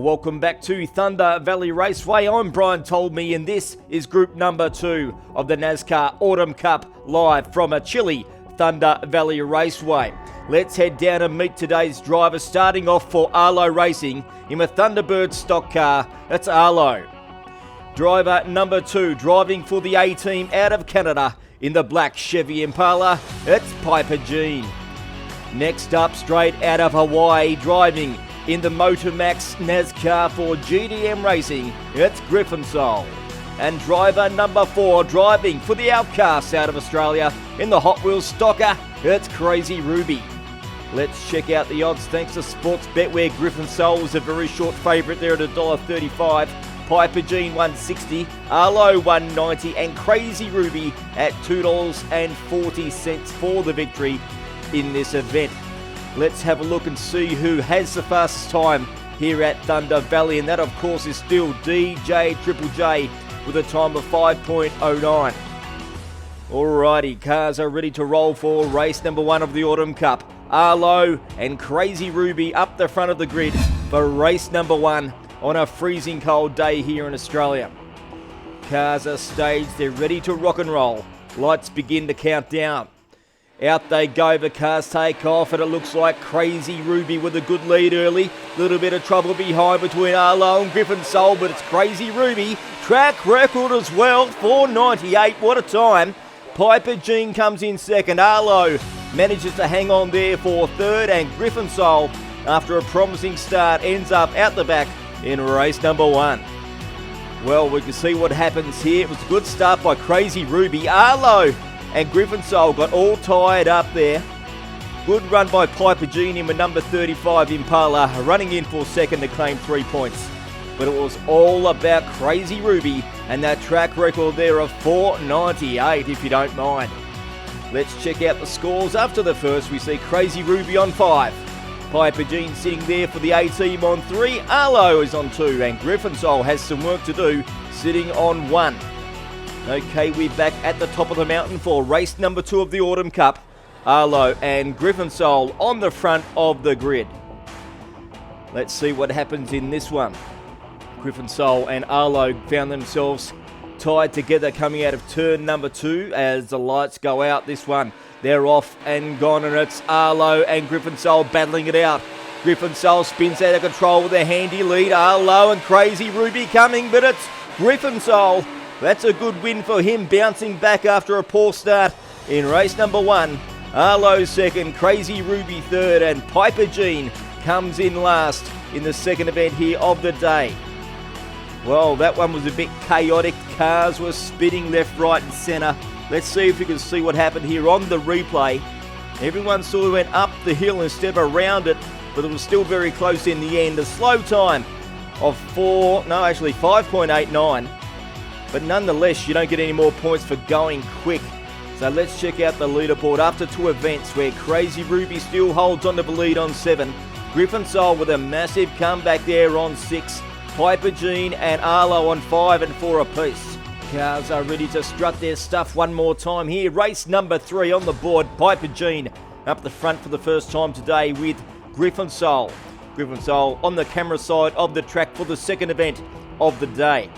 Welcome back to Thunder Valley Raceway. I'm Brian Toldme and this is group number 2 of the Nascar Autumn Cup live from a chilly Thunder Valley Raceway. Let's head down and meet today's drivers, starting off for Arlo Racing in a Thunderbird stock car. That's Arlo. Driver number 2, driving for the A-Team out of Canada in the black Chevy Impala, it's Piper Jean. Next up, straight out of Hawaii, driving in the Motormax Nascar for GDM Racing, it's Griffin Soul. And driver number 4, driving for the Outcasts out of Australia in the Hot Wheels Stocker, it's Crazy Ruby. Let's check out the odds thanks to Sportsbet, where Griffin Soul was a very short favourite there at $1.35. Piper Jean $1.60, Arlo $1.90 and Crazy Ruby at $2.40 for the victory in this event. Let's have a look and see who has the fastest time here at Thunder Valley, and that of course is still DJ Triple J with a time of 5.09. Alrighty, cars are ready to roll for race number 1 of the Autumn Cup. Arlo and Crazy Ruby up the front of the grid for race number 1 on a freezing cold day here in Australia. Cars are staged, they're ready to rock and roll. Lights begin to count down. Out they go, the cars take off, and it looks like Crazy Ruby with a good lead early. Little bit of trouble behind between Arlo and Griffin Soul, but it's Crazy Ruby. Track record as well, 4.98, what a time. Piper Jean comes in second. Arlo manages to hang on there for third, and Griffin Soul, after a promising start, ends up out the back in race number 1. Well, we can see what happens here. It was a good start by Crazy Ruby. Arlo and Griffin Soul got all tied up there. Good run by Piper Jean in with number 35 Impala, running in for second to claim 3 points. But it was all about Crazy Ruby and that track record there of 4.98, if you don't mind. Let's check out the scores. After the first, we see Crazy Ruby on 5. Piper Jean sitting there for the A-Team on 3. Arlo is on 2, and Griffin Soul has some work to do, sitting on 1. Okay, we're back at the top of the mountain for race number 2 of the Autumn Cup. Arlo and Griffin Soul on the front of the grid. Let's see what happens in this one. Griffin Soul and Arlo found themselves tied together coming out of turn number 2 as the lights go out. This one, they're off and gone, and it's Arlo and Griffin Soul battling it out. Griffin Soul spins out of control with a handy lead. Arlo and Crazy Ruby coming, but it's Griffin Soul. That's a good win for him, bouncing back after a poor start in race number 1. Arlo second, Crazy Ruby third, and Piper Jean comes in last in the second event here of the day. Well, that one was a bit chaotic. Cars were spinning left, right and centre. Let's see if we can see what happened here on the replay. Everyone sort of went up the hill instead of around it, but it was still very close in the end. A slow time of 5.89. But nonetheless, you don't get any more points for going quick. So let's check out the leaderboard after 2 events where Crazy Ruby still holds on to the lead on 7. Griffin Soul with a massive comeback there on 6. Piper Jean and Arlo on 5 and 4 apiece. Cars are ready to strut their stuff one more time here. Race number 3 on the board. Piper Jean up the front for the first time today with Griffin Soul. Griffin Soul on the camera side of the track for the second event of the day.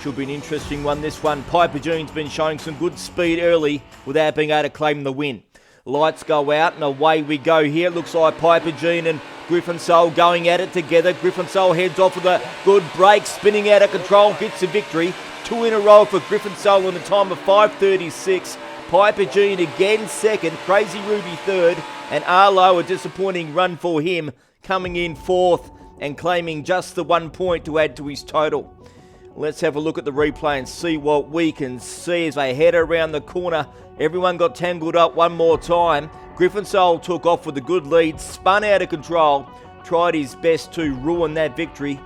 Should be an interesting one, this one. Piper Jean's been showing some good speed early without being able to claim the win. Lights go out and away we go here. Looks like Piper Jean and Griffin Soul going at it together. Griffin Soul heads off with a good break, spinning out of control, gets the victory. 2 in a row for Griffin Soul in a time of 5.36. Piper Jean again second, Crazy Ruby third, and Arlo, a disappointing run for him, coming in 4th and claiming just the 1 point to add to his total. Let's have a look at the replay and see what we can see as they head around the corner. Everyone got tangled up one more time. Griffin Soul took off with a good lead, spun out of control, tried his best to ruin that victory.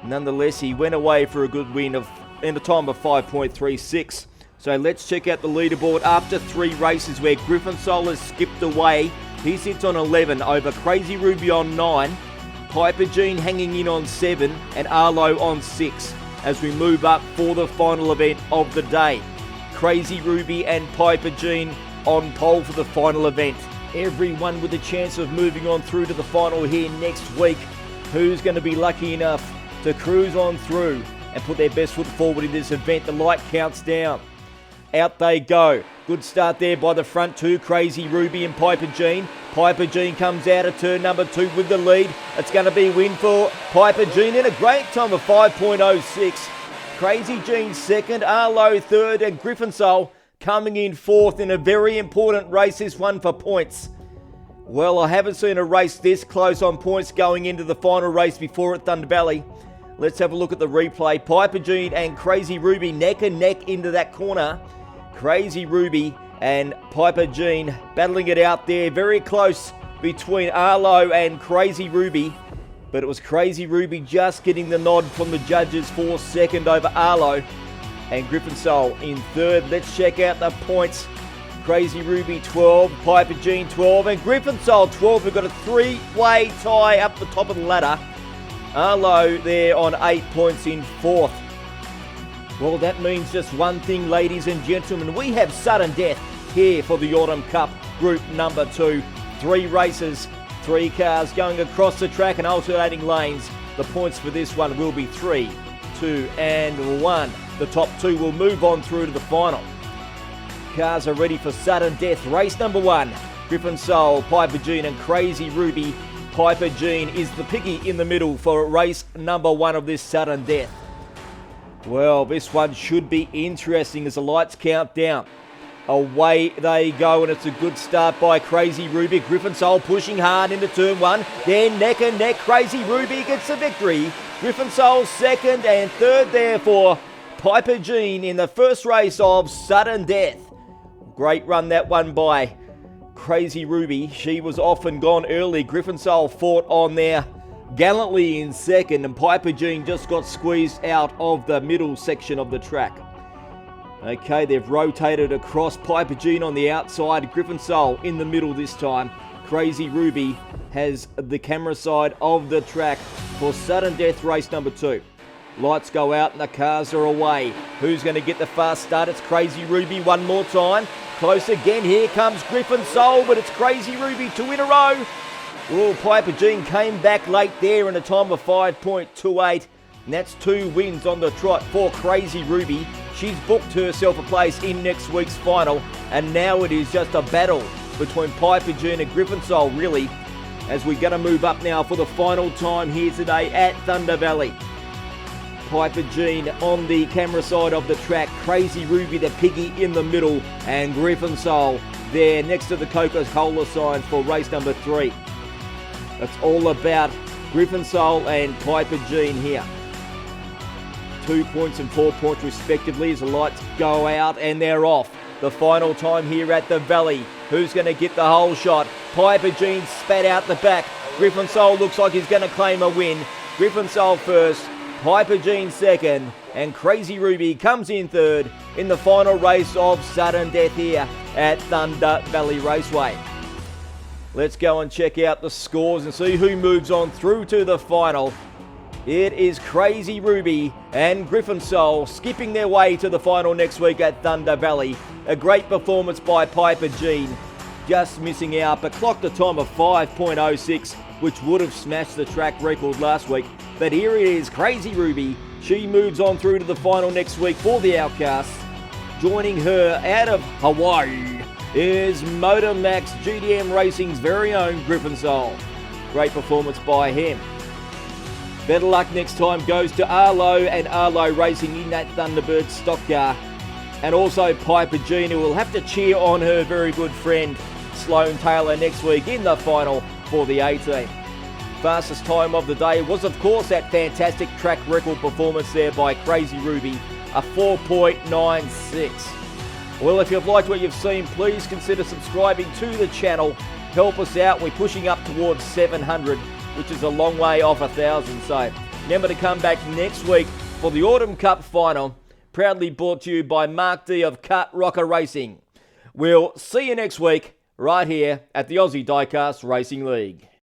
Nonetheless, he went away for a good win in a time of 5.36. So let's check out the leaderboard after 3 races where Griffin Soul has skipped away. He sits on 11 over Crazy Ruby on 9, Piper Jean hanging in on 7 and Arlo on 6. As we move up for the final event of the day. Crazy Ruby and Piper Jean on pole for the final event. Everyone with a chance of moving on through to the final here next week. who's going to be lucky enough to cruise on through and put their best foot forward in this event. The light counts down. Out they go. Good start there by the front two, Crazy Ruby and Piper Jean. Piper Jean comes out of turn number 2 with the lead. It's going to be a win for Piper Jean in a great time of 5.06. Crazy Jean second, Arlo third, and Griffin Soul coming in fourth in a very important race, this one for points. Well, I haven't seen a race this close on points going into the final race before at Thunder Valley. Let's have a look at the replay. Piper Jean and Crazy Ruby neck and neck into that corner. Crazy Ruby and Piper Jean battling it out there. Very close between Arlo and Crazy Ruby. But it was Crazy Ruby just getting the nod from the judges for second over Arlo. And Griffin Soul in third. Let's check out the points. Crazy Ruby 12, Piper Jean 12, and Griffin Soul 12. We've got a three-way tie up the top of the ladder. Arlo there on 8 points in fourth. Well, that means just one thing, ladies and gentlemen. We have sudden death here for the Autumn Cup Group number 2. 3 races, 3 cars going across the track and alternating lanes. The points for this one will be 3, 2, and 1. The top 2 will move on through to the final. Cars are ready for sudden death. Race number 1, Griffin Soul, Piper Jean and Crazy Ruby. Piper Jean is the piggy in the middle for race number 1 of this sudden death. Well, this one should be interesting as the lights count down. Away they go, and it's a good start by Crazy Ruby. Griffin Soul pushing hard into turn 1. Then neck and neck, Crazy Ruby gets the victory. Griffin Soul second and third there for Piper Jean in the first race of sudden death. Great run that one by Crazy Ruby. She was off and gone early. Griffin Soul fought on there gallantly in second, and Piper Jean just got squeezed out of the middle section of the track. Okay, they've rotated across. Piper Jean on the outside, Griffin Soul in the middle this time. Crazy Ruby has the camera side of the track for sudden death race number 2. Lights go out and the cars are away. Who's going to get the fast start? It's Crazy Ruby one more time. Close again. Here comes Griffin Soul, but it's Crazy Ruby 2 in a row. Oh, Piper Jean came back late there in a time of 5.28. And that's 2 wins on the trot for Crazy Ruby. She's booked herself a place in next week's final. And now it is just a battle between Piper Jean and Griffin Soul, really, as we're going to move up now for the final time here today at Thunder Valley. Piper Jean on the camera side of the track, Crazy Ruby the piggy in the middle, and Griffin Soul there next to the Coca-Cola sign for race number 3. It's all about Griffin Soul and Piper Jean here. 2 points and 4 points respectively as the lights go out and they're off. The final time here at the Valley. Who's going to get the whole shot? Piper Jean spat out the back. Griffin Soul looks like he's going to claim a win. Griffin Soul first, Piper Jean second, and Crazy Ruby comes in third in the final race of sudden death here at Thunder Valley Raceway. Let's go and check out the scores and see who moves on through to the final. It is Crazy Ruby and Griffin Soul skipping their way to the final next week at Thunder Valley. A great performance by Piper Jean, just missing out, but clocked a time of 5.06, which would have smashed the track record last week. But here it is, Crazy Ruby. She moves on through to the final next week for the Outcasts. Joining her out of Hawaii is Motor Max GDM Racing's very own Griffin Soul. Great performance by him. Better luck next time goes to Arlo and Arlo Racing in that Thunderbird stock car. And also Piper Jean, who will have to cheer on her very good friend Sloane Taylor next week in the final for the 18. Fastest time of the day was of course that fantastic track record performance there by Crazy Ruby, a 4.96. Well, if you've liked what you've seen, please consider subscribing to the channel. Help us out. We're pushing up towards 700, which is a long way off 1,000. So remember to come back next week for the Autumn Cup final, proudly brought to you by Marc D of Cutrock'r Racing. We'll see you next week right here at the Aussie Diecast Racing League.